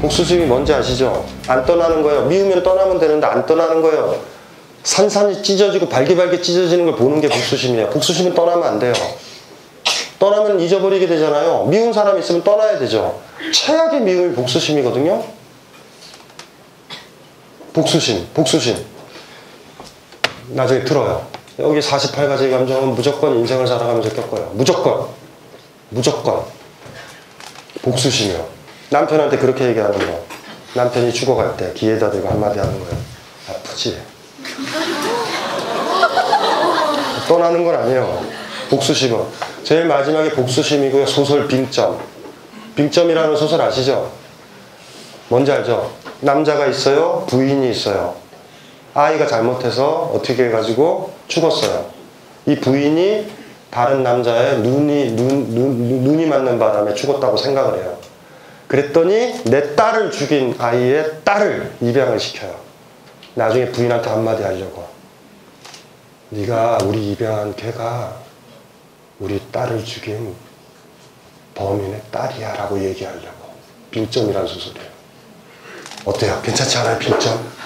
복수심이 뭔지 아시죠? 안 떠나는 거예요. 미우면 떠나면 되는데 안 떠나는 거예요. 산산이 찢어지고 발기발기 찢어지는 걸 보는 게 복수심이에요. 복수심은 떠나면 안 돼요. 떠나면 잊어버리게 되잖아요. 미운 사람 있으면 떠나야 되죠. 최악의 미움이 복수심이거든요. 복수심. 나중에 들어요. 여기 48가지 감정은 무조건 인생을 살아가면서 겪어요. 무조건. 복수심이요. 남편한테 그렇게 얘기하는 거. 남편이 죽어갈 때 귀에다 대고 한마디 하는 거예요. 아프지? 떠나는 건 아니에요. 복수심은. 제일 마지막에 복수심이고요. 소설 빙점. 빙점이라는 소설 아시죠? 뭔지 알죠? 남자가 있어요. 부인이 있어요. 아이가 잘못해서 어떻게 해가지고 죽었어요. 이 부인이 다른 남자의 눈이 맞는 바람에 죽었다고 생각을 해요. 그랬더니 내 딸을 죽인 아이의 딸을 입양을 시켜요. 나중에 부인한테 한마디 하려고. 네가 우리 입양한 걔가 우리 딸을 죽인 범인의 딸이야 라고 얘기하려고. 빙점이라는 소설이에요. 어때요? 괜찮지 않아요? 빙점?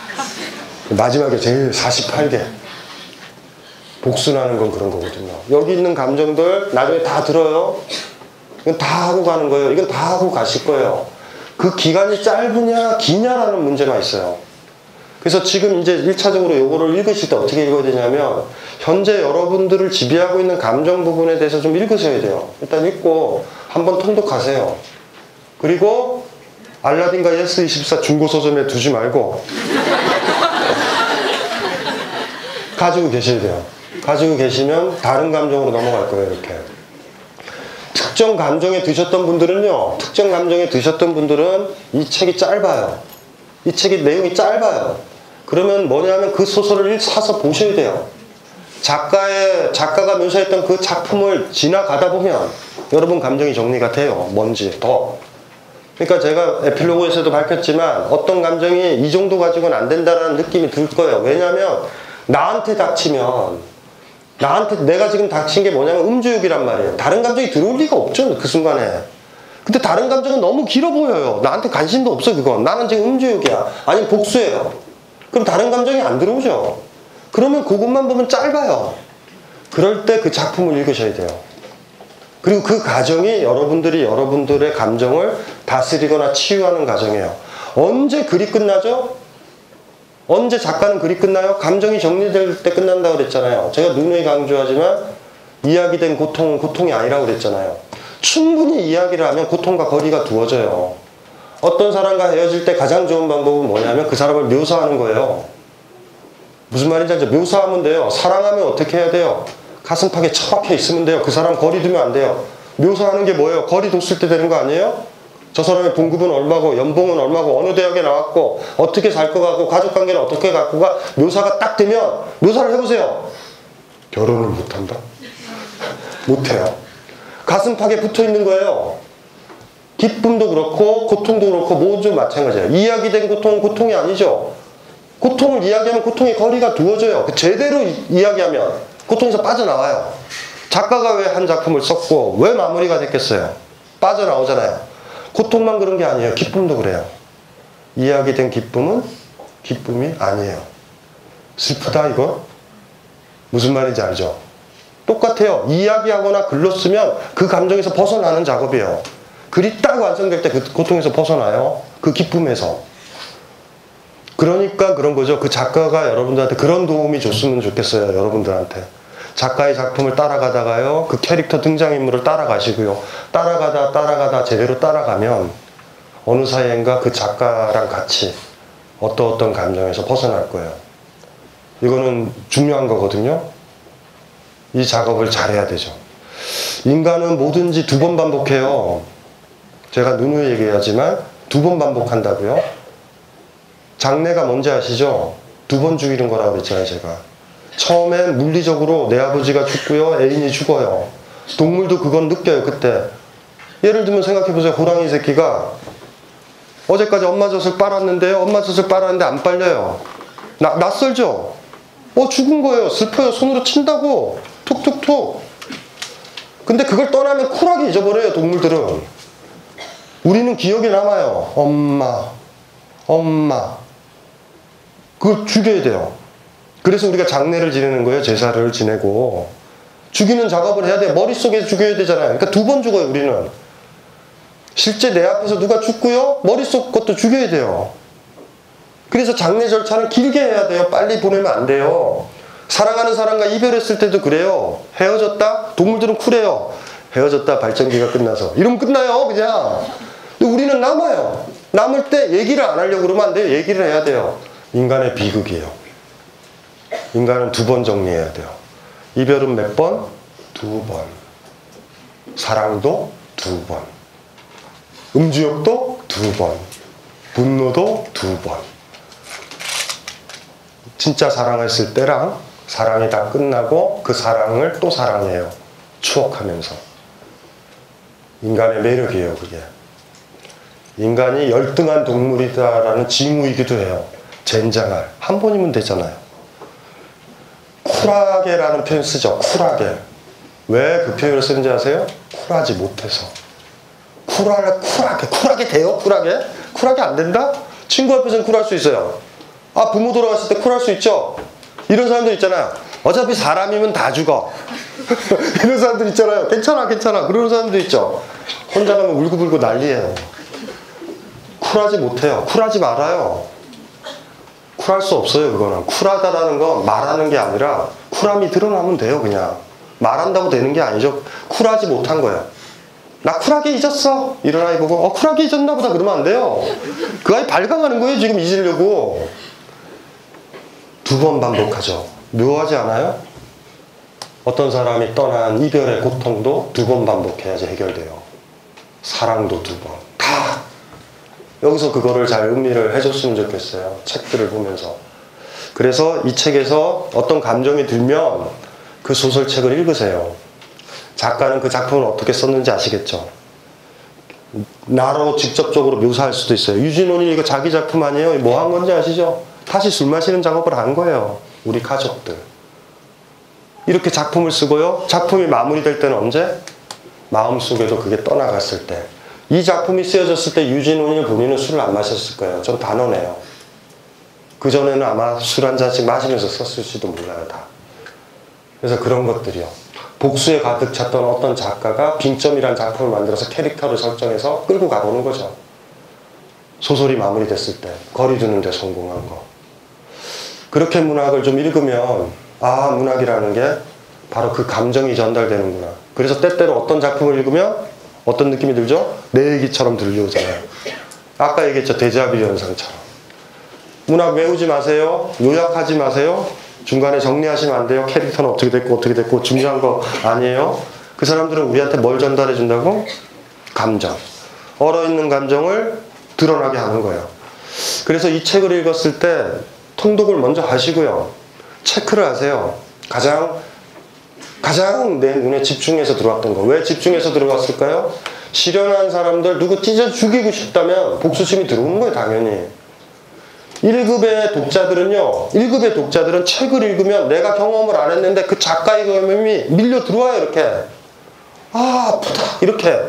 마지막에 제일 48개. 복수라는 건 그런 거거든요. 여기 있는 감정들 나중에 다 들어요. 이건 다 하고 가는 거예요. 이건 다 하고 가실 거예요. 그 기간이 짧으냐 기냐라는 문제가 있어요. 그래서 지금 이제 1차적으로 요거를 읽으실 때 어떻게 읽어야 되냐면 현재 여러분들을 지배하고 있는 감정 부분에 대해서 좀 읽으셔야 돼요. 일단 읽고 한번 통독하세요. 그리고 알라딘과 예스24 중고서점에 두지 말고 가지고 계셔야 돼요. 가지고 계시면 다른 감정으로 넘어갈 거예요. 이렇게 특정 감정에 드셨던 분들은요, 이 책이 짧아요. 이 책이 내용이 짧아요. 그러면 뭐냐면 그 소설을 사서 보셔야 돼요. 작가가 묘사했던 그 작품을 지나가다 보면 여러분 감정이 정리가 돼요. 뭔지 더. 그러니까 제가 에필로그에서도 밝혔지만 어떤 감정이 이 정도 가지고는 안 된다는 느낌이 들 거예요. 왜냐하면 나한테 닥치면 내가 지금 닥친 게 뭐냐면 음주욕이란 말이에요. 다른 감정이 들어올 리가 없죠. 그 순간에. 근데 다른 감정은 너무 길어 보여요. 나한테 관심도 없어 그건. 나는 지금 음주욕이야. 아니면 복수예요. 그럼 다른 감정이 안 들어오죠. 그러면 그것만 보면 짧아요. 그럴 때 그 작품을 읽으셔야 돼요. 그리고 그 과정이 여러분들의 감정을 다스리거나 치유하는 과정이에요. 언제 글이 끝나죠? 언제 작가는 글이 끝나요? 감정이 정리될 때 끝난다고 그랬잖아요. 제가 누누이 강조하지만 이야기된 고통은 고통이 아니라고 그랬잖아요. 충분히 이야기를 하면 고통과 거리가 두어져요. 어떤 사람과 헤어질 때 가장 좋은 방법은 뭐냐면 그 사람을 묘사하는 거예요. 무슨 말인지 알죠? 묘사하면 돼요. 사랑하면 어떻게 해야 돼요? 가슴팍에 처박혀 있으면 돼요. 그 사람 거리 두면 안 돼요. 묘사하는 게 뭐예요? 거리 뒀을 때 되는 거 아니에요? 저 사람의 봉급은 얼마고 연봉은 얼마고 어느 대학에 나왔고 어떻게 살 것 같고 가족관계는 어떻게 갖고 가 묘사가 딱 되면 묘사를 해보세요. 결혼을 못한다? 못해요. 가슴팍에 붙어있는 거예요. 기쁨도 그렇고 고통도 그렇고 모두 마찬가지예요. 이야기된 고통은 고통이 아니죠. 고통을 이야기하면 고통의 거리가 두어져요. 제대로 이야기하면 고통에서 빠져나와요. 작가가 왜 한 작품을 썼고 왜 마무리가 됐겠어요? 빠져나오잖아요. 고통만 그런 게 아니에요. 기쁨도 그래요. 이야기된 기쁨은 기쁨이 아니에요. 슬프다 이거? 무슨 말인지 알죠? 똑같아요. 이야기하거나 글로 쓰면 그 감정에서 벗어나는 작업이에요. 글이 딱 완성될 때 그 고통에서 벗어나요. 그 기쁨에서. 그러니까 그런 거죠. 그 작가가 여러분들한테 그런 도움이 줬으면 좋겠어요. 여러분들한테. 작가의 작품을 따라가다가요. 그 캐릭터 등장인물을 따라가시고요. 따라가다 제대로 따라가면 어느 사이인가 그 작가랑 같이 어떤 감정에서 벗어날 거예요. 이거는 중요한 거거든요. 이 작업을 잘해야 되죠. 인간은 뭐든지 2번 반복해요. 제가 누누이 얘기하지만 2번 반복한다고요. 장래가 뭔지 아시죠? 2번 죽이는 거라고 그랬잖아요. 제가. 처음엔 물리적으로 내 아버지가 죽고요. 애인이 죽어요. 동물도 그건 느껴요. 그때. 예를 들면 생각해보세요. 호랑이 새끼가 어제까지 엄마 젖을 빨았는데요. 엄마 젖을 빨았는데 안 빨려요. 낯설죠? 죽은 거예요. 슬퍼요. 손으로 친다고. 툭툭툭. 근데 그걸 떠나면 쿨하게 잊어버려요. 동물들은. 우리는 기억에 남아요. 엄마, 엄마. 그걸 죽여야 돼요. 그래서 우리가 장례를 지내는 거예요. 제사를 지내고. 죽이는 작업을 해야 돼요. 머릿속에서 죽여야 되잖아요. 그러니까 2번 죽어요, 우리는. 실제 내 앞에서 누가 죽고요, 머릿속 것도 죽여야 돼요. 그래서 장례 절차는 길게 해야 돼요. 빨리 보내면 안 돼요. 사랑하는 사람과 이별했을 때도 그래요. 헤어졌다? 동물들은 쿨해요. 헤어졌다, 발전기가 끝나서. 이러면 끝나요, 그냥. 근데 우리는 남아요. 남을 때 얘기를 안 하려고 그러면 안 돼요. 얘기를 해야 돼요. 인간의 비극이에요. 인간은 2번 정리해야 돼요. 이별은 몇 번? 2번. 사랑도 2번. 음주욕도 2번. 분노도 2번. 진짜 사랑했을 때랑 사랑이 다 끝나고 그 사랑을 또 사랑해요. 추억하면서. 인간의 매력이에요, 그게. 인간이 열등한 동물이다라는 징후이기도 해요. 젠장할. 한 번이면 되잖아요. 쿨하게라는 표현 쓰죠. 쿨하게. 왜 그 표현을 쓰는지 아세요? 쿨하지 못해서. 쿨하게 돼요? 쿨하게 안 된다? 친구 앞에서는 쿨할 수 있어요. 아, 부모 돌아갔을 때 쿨할 수 있죠? 이런 사람들 있잖아요. 어차피 사람이면 다 죽어. 이런 사람들 있잖아요. 괜찮아. 그러는 사람도 있죠. 혼자 가면 울고불고 난리예요. 쿨하지 못해요. 쿨하지 말아요. 쿨할 수 없어요, 그거는. 쿨하다라는 건 말하는 게 아니라 쿨함이 드러나면 돼요, 그냥. 말한다고 되는 게 아니죠. 쿨하지 못한 거예요. 나 쿨하게 잊었어. 이런 아이 보고 쿨하게 잊었나 보다 그러면 안 돼요. 그 아이 발광하는 거예요, 지금 잊으려고. 2번 반복하죠. 묘하지 않아요? 어떤 사람이 떠난 이별의 고통도 2번 반복해야지 해결돼요. 사랑도 2번. 다 여기서 그거를 잘 음미를 해줬으면 좋겠어요. 책들을 보면서. 그래서 이 책에서 어떤 감정이 들면 그 소설책을 읽으세요. 작가는 그 작품을 어떻게 썼는지 아시겠죠? 나로 직접적으로 묘사할 수도 있어요. 유진원이 이거 자기 작품 아니에요? 뭐 한 건지 아시죠? 다시 술 마시는 작업을 한 거예요. 우리 가족들. 이렇게 작품을 쓰고요. 작품이 마무리될 때는 언제? 마음속에도 그게 떠나갔을 때. 이 작품이 쓰여졌을 때 유진원이 본인은 술을 안 마셨을 거예요. 전 단언해요. 그전에는 아마 술 한 잔씩 마시면서 썼을지도 몰라요, 다. 그래서 그런 것들이요. 복수에 가득 찼던 어떤 작가가 빙점이란 작품을 만들어서 캐릭터를 설정해서 끌고 가보는 거죠. 소설이 마무리됐을 때 거리 두는 데 성공한 거. 그렇게 문학을 좀 읽으면 아, 문학이라는 게 바로 그 감정이 전달되는구나. 그래서 때때로 어떤 작품을 읽으면 어떤 느낌이 들죠? 내 얘기처럼 들려오잖아요. 아까 얘기했죠. 데자뷰 현상처럼. 문학 외우지 마세요. 요약하지 마세요. 중간에 정리하시면 안 돼요. 캐릭터는 어떻게 됐고 중요한 거 아니에요. 그 사람들은 우리한테 뭘 전달해 준다고? 감정. 얼어있는 감정을 드러나게 하는 거예요. 그래서 이 책을 읽었을 때 통독을 먼저 하시고요. 체크를 하세요. 가장 내 눈에 집중해서 들어왔던 거. 왜 집중해서 들어왔을까요? 실현한 사람들 누구 찢어 죽이고 싶다면 복수심이 들어오는 거예요, 당연히. 1급의 독자들은 책을 읽으면 내가 경험을 안 했는데 그 작가의 경험이 밀려 들어와요, 이렇게. 아, 아프다, 이렇게.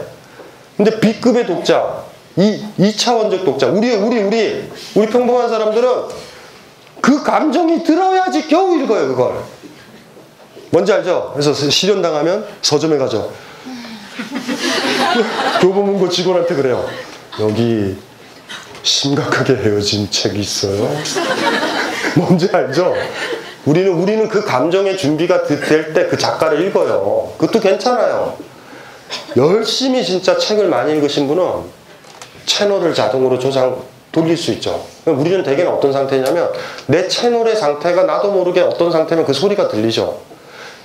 근데 B급의 독자, 2차원적 독자, 우리 평범한 사람들은 그 감정이 들어야지 겨우 읽어요, 그걸. 뭔지 알죠? 그래서 실현당하면 서점에 가죠. 교보문고 직원한테 그래요. 여기 심각하게 헤어진 책이 있어요. 뭔지 알죠? 우리는 그 감정의 준비가 될 때 그 작가를 읽어요. 그것도 괜찮아요. 열심히 진짜 책을 많이 읽으신 분은 채널을 자동으로 돌릴 수 있죠. 우리는 대개는 어떤 상태냐면 내 채널의 상태가 나도 모르게 어떤 상태면 그 소리가 들리죠.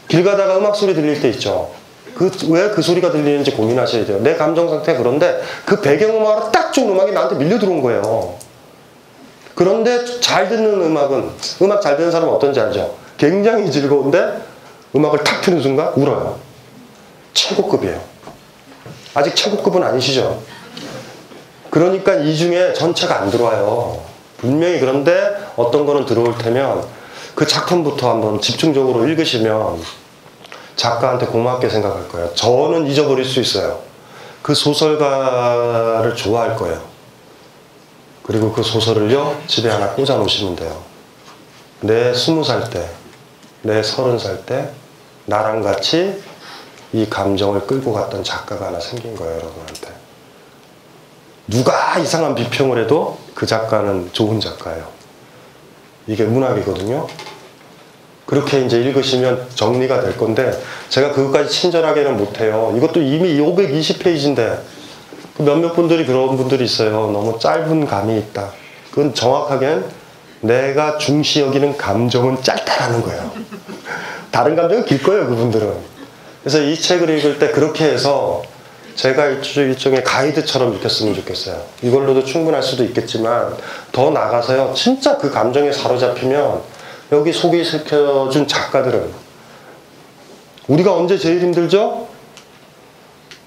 길 가다가 음악 소리 들릴 때 있죠. 왜 그 소리가 들리는지 고민하셔야 돼요. 내 감정 상태가 그런데 그 배경음악으로 딱 좋은 음악이 나한테 밀려 들어온 거예요. 그런데 잘 듣는 음악 잘 듣는 사람은 어떤지 알죠? 굉장히 즐거운데 음악을 탁 트는 순간 울어요. 최고급이에요. 아직 최고급은 아니시죠? 그러니까 이 중에 전체가 안 들어와요. 분명히. 그런데 어떤 거는 들어올 테면 그 작품부터 한번 집중적으로 읽으시면 작가한테 고맙게 생각할 거예요. 저는 잊어버릴 수 있어요. 그 소설가를 좋아할 거예요. 그리고 그 소설을요, 집에 하나 꽂아 놓으시면 돼요. 내 20살 때, 내 30살 때 나랑 같이 이 감정을 끌고 갔던 작가가 하나 생긴 거예요, 여러분한테. 누가 이상한 비평을 해도 그 작가는 좋은 작가예요. 이게 문학이거든요. 그렇게 이제 읽으시면 정리가 될 건데, 제가 그것까지 친절하게는 못해요. 이것도 이미 520페이지인데, 몇몇 분들이 그런 분들이 있어요. 너무 짧은 감이 있다. 그건 정확하게는 내가 중시 여기는 감정은 짧다라는 거예요. 다른 감정은 길 거예요, 그분들은. 그래서 이 책을 읽을 때 그렇게 해서 제가 일종의 가이드처럼 읽혔으면 좋겠어요. 이걸로도 충분할 수도 있겠지만 더 나가서요, 진짜 그 감정에 사로잡히면 여기 소개시켜준 작가들은, 우리가 언제 제일 힘들죠?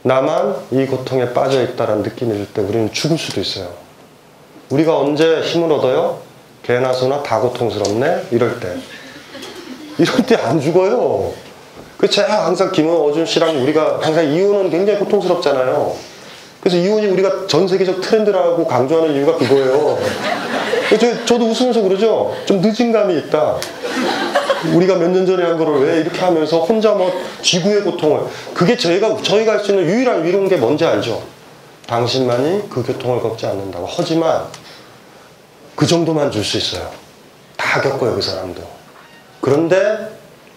나만 이 고통에 빠져있다라는 느낌이 들 때 우리는 죽을 수도 있어요. 우리가 언제 힘을 얻어요? 개나 소나 다 고통스럽네? 이럴 때 안 죽어요. 제가 항상 김어준 씨랑 우리가 항상 이혼은 굉장히 고통스럽잖아요. 그래서 이혼이 우리가 전 세계적 트렌드라고 강조하는 이유가 그거예요. 저도 웃으면서 그러죠. 좀 늦은 감이 있다. 우리가 몇 년 전에 한 거를 왜 이렇게 하면서 혼자 지구의 고통을, 그게 저희가 할 수 있는 유일한 위로인 게 뭔지 알죠? 당신만이 그 고통을 겪지 않는다고. 하지만 그 정도만 줄 수 있어요. 다 겪어요, 그 사람도. 그런데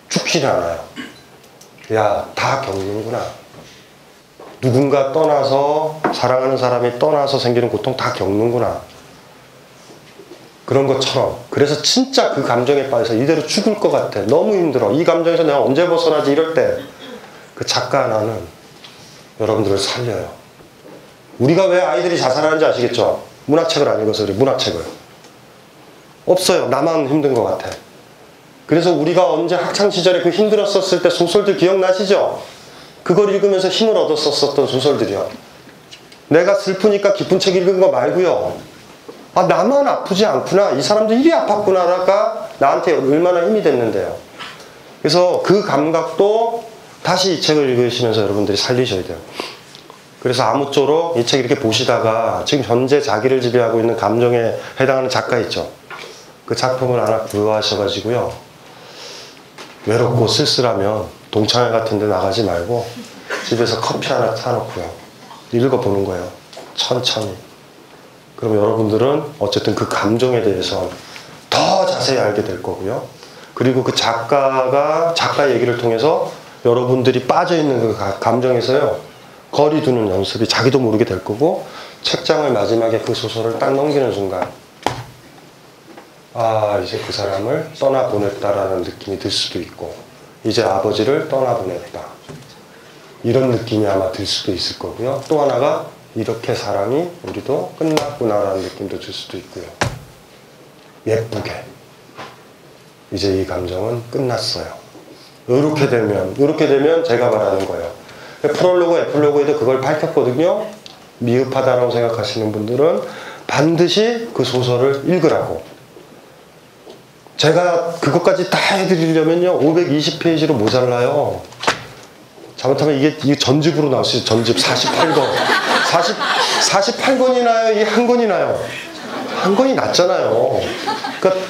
죽지는 않아요. 야, 다 겪는구나. 누군가 떠나서, 사랑하는 사람이 떠나서 생기는 고통 다 겪는구나. 그런 것처럼. 그래서 진짜 그 감정에 빠져서 이대로 죽을 것 같아. 너무 힘들어. 이 감정에서 내가 언제 벗어나지? 이럴 때 그 작가 하나는 여러분들을 살려요. 우리가 왜 아이들이 자살하는지 아시겠죠? 문학책을 안 읽어서 그래. 문학책을. 없어요. 나만 힘든 것 같아. 그래서 우리가 언제 학창시절에 그 힘들었었을 때 소설들 기억나시죠? 그걸 읽으면서 힘을 얻었었던 소설들이요. 내가 슬프니까 기쁜 책 읽은 거 말고요. 아, 나만 아프지 않구나. 이 사람도 이리 아팠구나가 나한테 얼마나 힘이 됐는데요. 그래서 그 감각도 다시 이 책을 읽으시면서 여러분들이 살리셔야 돼요. 그래서 아무쪼록 이 책 이렇게 보시다가 지금 현재 자기를 지배하고 있는 감정에 해당하는 작가 있죠. 그 작품을 하나 구하셔가지고요. 외롭고 쓸쓸하면 동창회 같은 데 나가지 말고 집에서 커피 하나 사놓고요. 읽어보는 거예요. 천천히. 그럼 여러분들은 어쨌든 그 감정에 대해서 더 자세히 알게 될 거고요. 그리고 그 작가 얘기를 통해서 여러분들이 빠져있는 그 감정에서요, 거리 두는 연습이 자기도 모르게 될 거고, 책장을 마지막에 그 소설을 딱 넘기는 순간, 아, 이제 그 사람을 떠나보냈다라는 느낌이 들 수도 있고, 이제 아버지를 떠나보냈다, 이런 느낌이 아마 들 수도 있을 거고요. 또 하나가 이렇게 사랑이 우리도 끝났구나라는 느낌도 들 수도 있고요. 예쁘게 이제 이 감정은 끝났어요. 이렇게 되면 제가 말하는 거예요. 프롤로그, 에필로그에도 그걸 밝혔거든요. 미흡하다라고 생각하시는 분들은 반드시 그 소설을 읽으라고. 제가 그것까지 다 해드리려면요 520페이지로 모자라요. 잘못하면 이게 전집으로 나올 수 있어요. 전집 48권. 48권이 나요? 이게 한 권이 나요? 한 권이 낫잖아요. 그러니까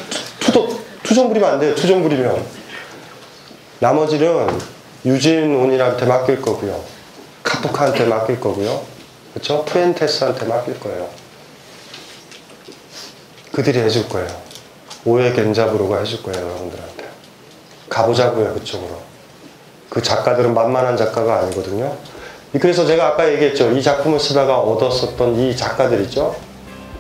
투정 부리면 안 돼요. 투정 부리면. 나머지는 유진온이한테 맡길 거고요. 카프카한테 맡길 거고요. 그렇죠? 푸엔테스한테 맡길 거예요. 그들이 해줄 거예요. 오에 겐자브로가 해줄 거예요. 여러분들한테. 가보자고요. 그쪽으로. 그 작가들은 만만한 작가가 아니거든요. 그래서 제가 아까 얘기했죠. 이 작품을 쓰다가 얻었었던 이 작가들 있죠.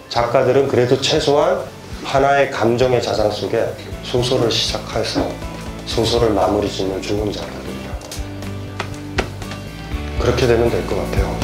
작가들은 그래도 최소한 하나의 감정의 자장 속에 소설을 시작해서 소설을 마무리 짓는 중흥 작가들이에요. 그렇게 되면 될 것 같아요.